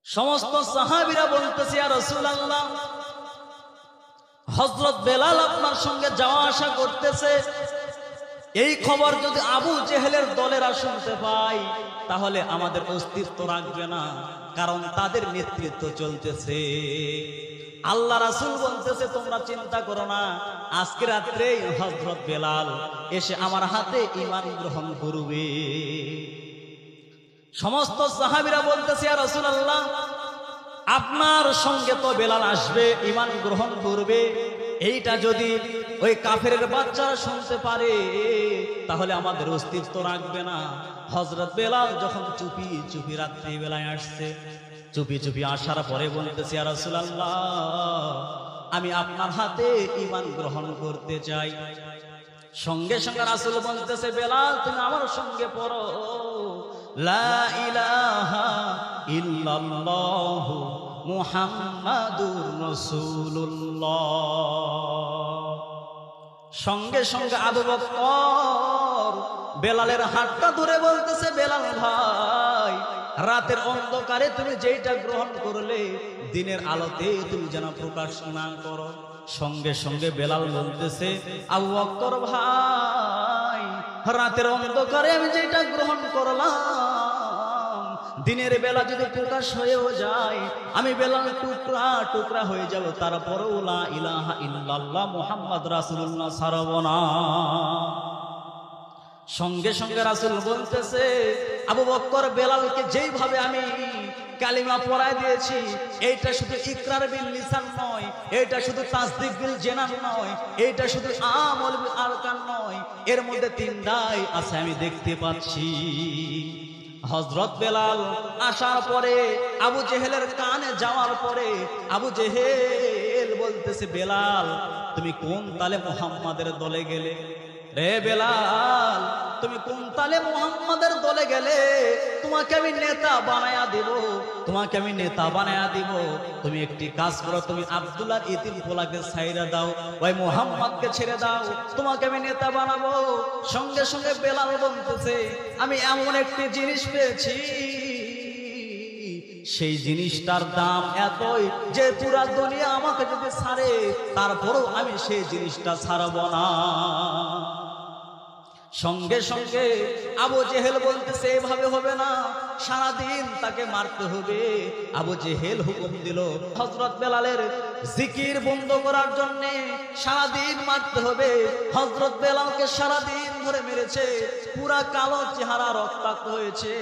সমস্ত সাহাবীরা বলতেছে, ইয়া রাসূলুল্লাহ, হযরত বেলাল আপনার সঙ্গে যাওয়া আসা করতেছে, এই খবর যদি আবু জেহেলের দলেরা শুনতে পায় তাহলে আমাদের অস্তিত্ব রাখবে না, কারণ তাদের নেতৃত্ব চলতেছে। আল্লাহ রাসূল বলতেছে, তোমরা চিন্তা করো না, আজকে রাত্রেই হযরত বেলাল এসে আমার হাতে ঈমান গ্রহণ করবে। সমস্ত সাহাবীরা বলতেছে, ইয়া রাসূলুল্লাহ, আপনার সঙ্গে তো বেলাল আসবে, ঈমান গ্রহণ করবে, এইটা যদি ওই কাফেরের বাচ্চারা শুনতে পারে তাহলে আমাদের অস্তিত্ব রাখবে না। হযরত বেলাল যখন চুপি চুপি রাত্রি বেলায় আসছে, চুপি চুপি আসার পরে বলতেছে, ইয়া রাসূলুল্লাহ, আমি আপনার হাতে ঈমান গ্রহণ করতে চাই। সঙ্গে সঙ্গে রাসূল বলতেছে, বেলাল তুমি আমার সঙ্গে পড়ো, লা ইলাহা ইল্লাল্লাহু মুহাম্মাদুর রাসূলুল্লাহ। সঙ্গে সঙ্গে আবু বকর বেলালের হাতটা ধরে বলতেছে, বেলাল ভাই, রাতের অন্ধকারে তুমি যেইটা গ্রহণ করলে দিনের আলোতে তুমি যেন প্রকাশ না করো। সঙ্গে সঙ্গে বেলাল বলতেছে, আবু বকর ভাই, রাতের অন্ধকারে আমি যেটা গ্রহণ করলাম দিনের বেলা যদি প্রকাশ হয়েও যায় আমি বেলাল টুকরা টুকরা হয়ে যাব, তারপরেও লা ইলাহা ইল্লাল্লাহ মুহাম্মদ রাসূলুল্লাহ ছাড়ব না। সঙ্গে সঙ্গে রাসূল বলতেছে, আবু বকর বেলালকে যেইভাবে আমি কালিমা পড়ায় দিয়েছি, এইটা শুধু ইকরার বিল লিসান নয়, এইটা শুধু তাসদিক বিল জানান নয়, এইটা শুধু আমল বিল আরকান নয়, এর মধ্যে তিনটাই আছে আমি দেখতে পাচ্ছি। হযরত বেলাল আসার পরে আবু জেহেলের কানে যাওয়ার পরে আবু জেহেল বলতেছে, বেলাল তুমি কোন তালে মুহাম্মাদের দলে গেলে রে? বেলাল তুমি কোন তালে মুহাম্মাদের দলে গেলে? তোমাকে আমি নেতা বানায়া দিব, তোমাকে আমি নেতা বানায়া দিব। তুমি একটি কাজ করো, তুমি আব্দুল্লাহর ইতিম পোলাকে ছাইরা দাও, ওই মুহাম্মাদকে ছেড়ে দাও, তোমাকে আমি নেতা বানাবো। সঙ্গে সঙ্গে বেলাল বলতেছে, আমি এমন একটি জিনিস পেয়েছি, সেই জিনিসটার দাম এতই যে পুরা দুনিয়া আমাকে যদি ছাড়ে তারপরেও আমি সেই জিনিসটা ছাড়ব না। সঙ্গে সঙ্গে আবু জেহেল বলতেছে, এভাবে হবে না, সারাদিন তাকে মারতে হবে। আবু জেহেল হুকুম দিল হযরত বেলালের জিকির বন্ধ করার জন্য সারাদিন মারতে হবে। হযরত বেলালকে সারাদিন ধরে মেরেছে, পুরা কালো চেহারা রক্তাক্ত হয়েছে।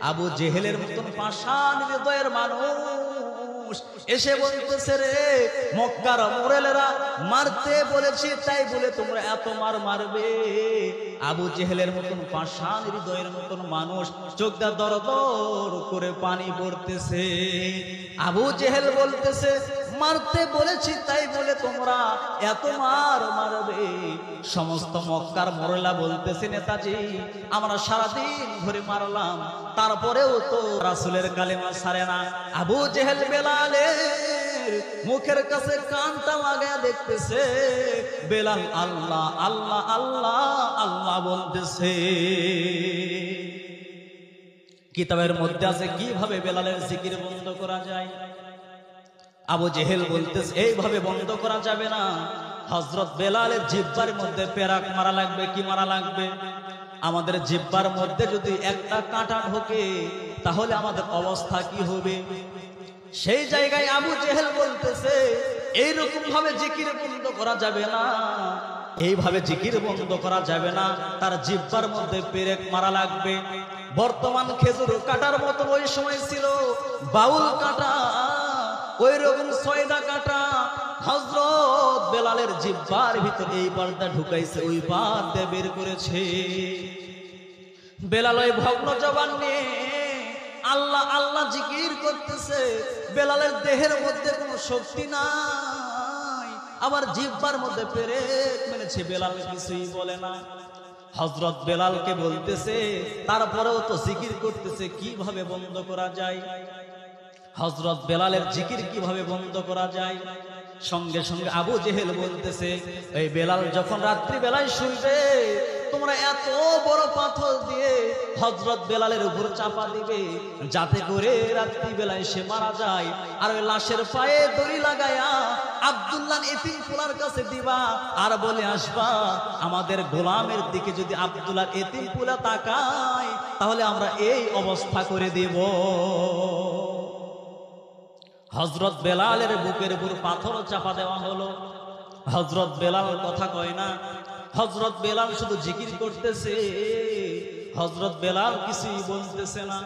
আবু জেহেলের মতন পাষাণ হৃদয়ের মানুষ এসে বলতেছে, রে মক্কার মোরেলেরা মারতে বলেছি তাই বলে তোমরা এত মার মারবে? আবু জেহেলের মতন পাষাণ হৃদয়ের মতন মানুষ চোখ দিয়ে দর দর করে পানি পড়তেছে। আবু জেহেল বলতেছে, মারতে বলেছি তাই বলে তোমরা এত মার মারবে? সমস্ত মক্কার মোরেলা বলতেছে, নেতাজি আমরা সারাদিন ধরে মারলাম তারপরেও তো রাসূলের কালেমা ছাড়ে না। আবু জেহেল বেলালের মুখের কাছে কানটা লাগায় দেখতেছে, বেলাল আল্লাহ আল্লাহ আল্লাহ আল্লাহ বলতেছে। কিতাবের মধ্যে আছে কিভাবে বেলালের জিকির বন্ধ করা যায়। আবু জেহেল বলতেছে, এইভাবে বন্ধ করা যাবে না, হযরত বেলালের জিহ্বার মধ্যে পেরাক মারা লাগবে। কি মারা লাগবে? আমাদের জিহ্বার মধ্যে যদি একটা কাঁটা ঢোকে তাহলে আমাদের অবস্থা কি হবে? সেই জায়গায় আবু জেহেল বলতেছে, এইরকম ভাবে জিকির বন্ধ করা যাবে না, এইভাবে জিকির বন্ধ করা যাবে না, তার জিহ্বার মধ্যে পেরেক মারা লাগবে। বর্তমান খেজুর কাটার মতো ওই সময় ছিল বাউল কাটা, ওই রকম ছয়টা কাটা হযরত বেলালের জিহ্বার ভিতরে এই পারদা ঢুকাইছে, ওই পার দিয়ে বের করেছে। বেলাল ওই ভগ্ন জবান নিয়ে আল্লাহ আল্লাহ জিকির করতেছে। বেলালের দেহের মধ্যে কোনো শক্তি নাই, আবার জিহ্বার মধ্যে পেরেক মেরেছে, বেলাল কিছুই বলে না। হযরত বেলালকে বলতেছে, তারপরেও তো জিকির করতেছে, কিভাবে বন্ধ করা যায়? হযরত বেলালের জিকির কিভাবে বন্ধ করা যায়? সঙ্গে সঙ্গে আবু জেহেল বলতেছে, এই বেলাল যখন রাত্রি বেলায় শুইবে তোমরা এত বড় পাথর দিয়ে হযরত বেলালের উপর চাপা দিবে যাতে করে রাত্রি বেলায় সে মারা যায়, আর ওই লাশের পায়ে দড়ি লাগায়া আব্দুল্লাহ এতিম পোলার কাছে দিবা আর বলে আসবা, আমাদের গোলামের দিকে যদি আব্দুল্লাহ এতিম পোলা তাকায় তাহলে আমরা এই অবস্থা করে দেব। হযরত বেলালের বুকের উপর পাথর চাপা দেওয়া হলো। হযরত বেলাল কথা কয় না, হযরত বেলাল শুধু জিকির করতেছে, হযরত বেলাল কিছুই বলতেছে না।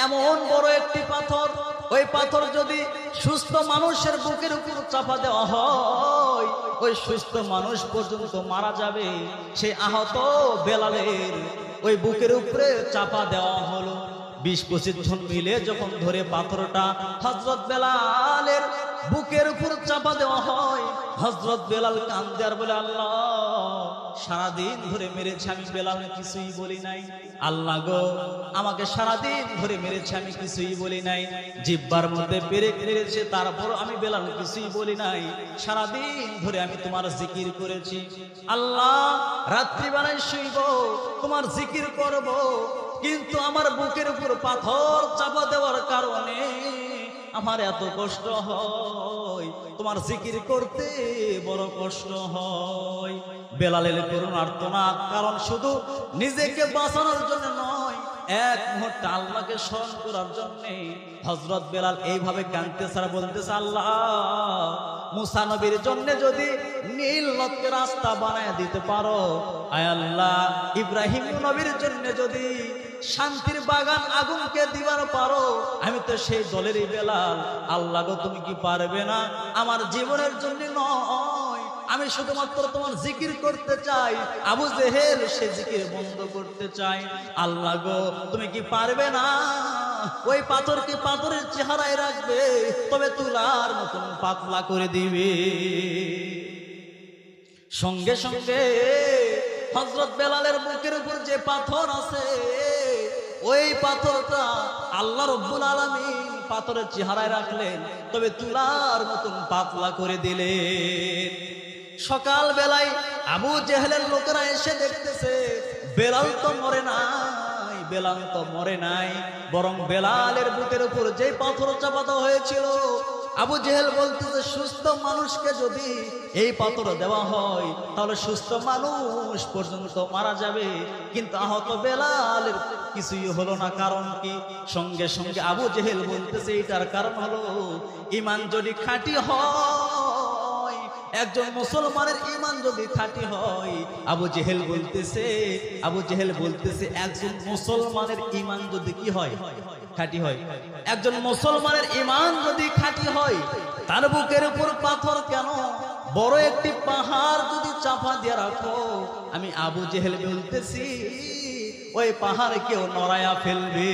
এমন বড় একটি পাথর, ওই পাথর যদি সুস্থ মানুষের বুকের উপর চাপা দেওয়া হয় ওই সুস্থ মানুষ পর্যন্ত মারা যাবে। সেই আহত বেলালের ওই বুকের উপরে চাপা দেওয়া হলো। 20-25 জন মিলে যখন ধরে পাথরটা হযরত বেলালের বুকের উপর চাপা দেওয়া হয়, হযরত বেলাল কান্দে আর বলে, আল্লাহ সারাদিন ধরে মেরেছে, আমি বেলাল কিছুই বলি নাই। আল্লাহ গো, আমাকে সারাদিন ধরে মেরেছে, আমি কিছুই বলি নাই। জিহ্বার মধ্যে পেরেক মেরেছে, তারপর আমি বেলাল কিছুই বলি নাই। সারাদিন ধরে আমি তোমার জিকির করেছি। আল্লাহ রাত্রিবেলায় শুইব, তোমার জিকির করব, কিন্তু আমার বুকের উপর পাথর চাপা দেওয়ার কারণে আমার এত কষ্ট হয়, তোমার জিকির করতে বড় কষ্ট হয়। বেলালের করুণ আর্তনাদ, কারণ শুধু নিজেকে বাঁচানোর জন্য নয়, এক মুহূর্তে আল্লাহকে স্মরণ করার জন্য হযরত বেলাল এইভাবে কাঁদতেছে আর বলতেছে, আল্লাহ মুসা নবীর জন্য যদি নীল নদকে রাস্তা বানায় দিতে পারো, আয় আল্লাহ ইব্রাহিম নবীর জন্য যদি শান্তির বাগান আগুনকে দিবার পারো, আমি তো সেই দলেরই বেলাল। আল্লাহ গো, তুমি কি পারবে না? আমার জীবনের জন্য নয়, আমি শুধুমাত্র তোমার জিকির করতে চাই। আবু জেহেল সে জিকির বন্ধ করতে চাই। আল্লাহ গো, তুমি কি পারবে না? ওই পাথরকে পাথরের চেহারায় রাখবে, তবে তুলার মতন পাতলা করে দিবে। সঙ্গে সঙ্গে হযরত বেলালের বুকের উপর যে পাথর আছে, ওই পাথরটা আল্লাহ রাব্বুল আলামিন পাথরের চেহারায় রাখলেন, তবে তুলার মতন পাতলা করে দিলেন। সকাল বেলায় আবু জেহেলের লোকেরা এসে দেখতেছে বেলাল তো মরে নাই, বেলাল তো মরে নাই, বরং বেলালের বুকের উপর যে পাথর চাপা দেওয়া হয়েছিল, আবু জেহেল বলতেছে সুস্থ মানুষকে যদি এই পাথর দেওয়া হয় তাহলে সুস্থ মানুষ পর্যন্ত মারা যাবে, কিন্তু আহত বেলালের কিছুই হলো না। কারণ কি? সঙ্গে সঙ্গে আবু জেহেল বলতেছে এটার কারণ হলো ঈমান যদি খাঁটি হয়, একজন মুসলমানের ঈমান যদি খাঁটি হয়, আবু জেহেল বলতেছে একজন মুসলমানের ঈমান যদি কি হয়? খাঁটি হয়। একজন মুসলমানের ঈমান যদি খাঁটি হয়, তার বুকের উপর পাথর কেন? বড় একটি পাহাড় যদি চাপা দিয়ে রাখো, আমি আবু জেহেল বলতেছি ওই পাহাড় কেউ নড়ায়া ফেলবে।